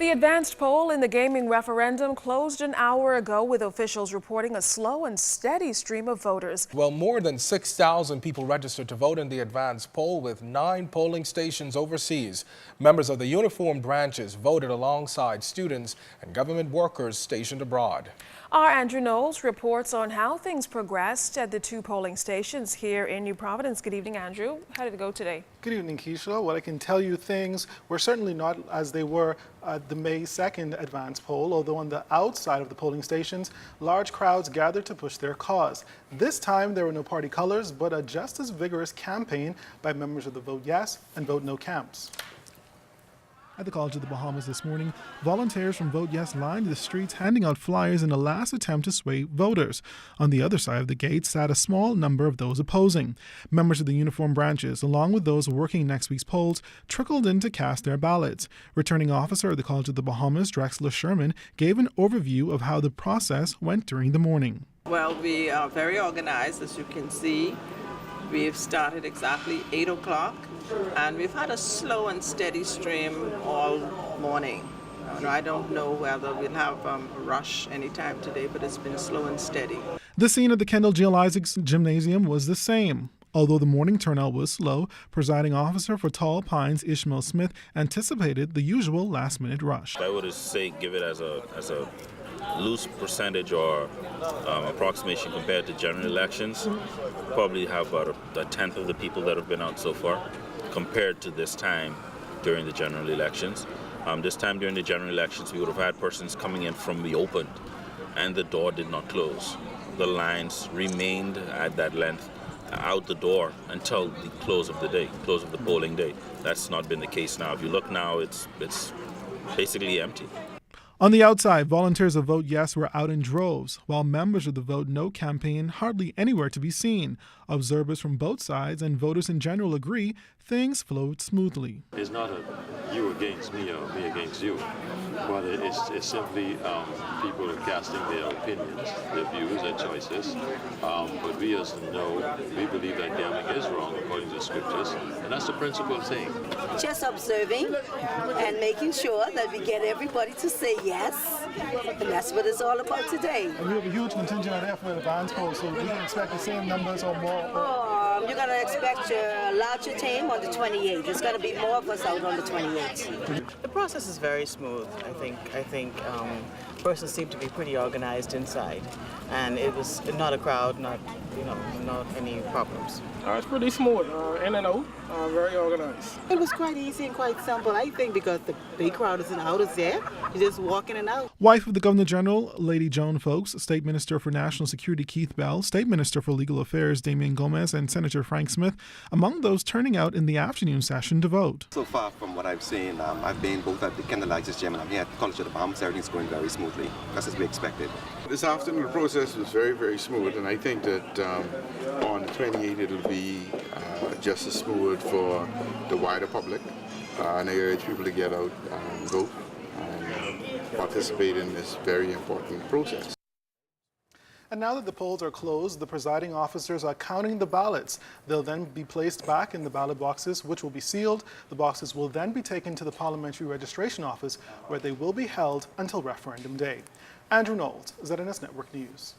The advanced poll in the gaming referendum closed an hour ago, with officials reporting a slow and steady stream of voters. Well, more than 6,000 people registered to vote in the advanced poll, with 9 polling stations overseas. Members of the uniformed branches voted alongside students and government workers stationed abroad. Our Andrew Knowles reports on how things progressed at the 2 polling stations here in New Providence. Good evening, Andrew. How did it go today? Good evening, Keisha. Well, I can tell you things were certainly not as they were at the May 2nd advance poll, although on the outside of the polling stations, large crowds gathered to push their cause. This time, there were no party colors, but a just as vigorous campaign by members of the Vote Yes and Vote No camps. At the College of the Bahamas this morning, volunteers from Vote Yes lined the streets handing out flyers in a last attempt to sway voters. On the other side of the gate sat a small number of those opposing. Members of the uniform branches, along with those working next week's polls, trickled in to cast their ballots. Returning officer of the College of the Bahamas, Drexler Sherman, gave an overview of how the process went during the morning. Well, we are very organized, as you can see. We've started exactly 8 o'clock, and we've had a slow and steady stream all morning. I don't know whether we'll have a rush anytime today, but it's been slow and steady. The scene at the Kendall Jill Isaacs Gymnasium was the same. Although the morning turnout was slow, presiding officer for Tall Pines, Ishmael Smith, anticipated the usual last-minute rush. I would say give it as a loose percentage or approximation compared to general elections. Probably have about a tenth of the people that have been out so far compared to this time during the general elections. This time during the general elections, we would have had persons coming in from the open, and the door did not close. The lines remained at that length out the door until the close of the day, close of the polling day. That's not been the case now. If you look now, it's basically empty. On the outside, volunteers of Vote Yes were out in droves, while members of the Vote No campaign hardly anywhere to be seen. Observers from both sides and voters in general agree things flowed smoothly. It's not a you against me or me against you, but it's simply people are casting their opinions, their views, their choices. But we as know, we believe that gambling is wrong according to the scriptures, and that's the principal thing. Just observing and making sure that we get everybody to say yes, and that's what it's all about today. And we have a huge contingent out there for the advance poll, so we can expect the same numbers or more. You're going to expect a larger team on the 28th. There's going to be more of us out on the 28th. The process is very smooth. I think persons seem to be pretty organized inside, and it was not a crowd, not any problems. It's pretty smooth, in and out, very organized. It was quite easy and quite simple, I think, because the big crowd is in the out is there. You're just walking in and out. Wife of the Governor General, Lady Joan Folks, State Minister for National Security Keith Bell, State Minister for Legal Affairs Damian Gomez, and Senator Frank Smith, among those turning out in the afternoon session to vote. So far from what I've seen, I've been both at the Kendall Isaacs Gym and I'm here at the College of the Bahamas. Everything's going very smoothly, just as we expected. This afternoon the process was very, very smooth, and I think that on the 28th it'll be just as smooth for the wider public. And I urge people to get out and vote and participate in this very important process. And now that the polls are closed, the presiding officers are counting the ballots. They'll then be placed back in the ballot boxes, which will be sealed. The boxes will then be taken to the Parliamentary Registration Office, where they will be held until referendum day. Andrew Knowles, ZNS Network News.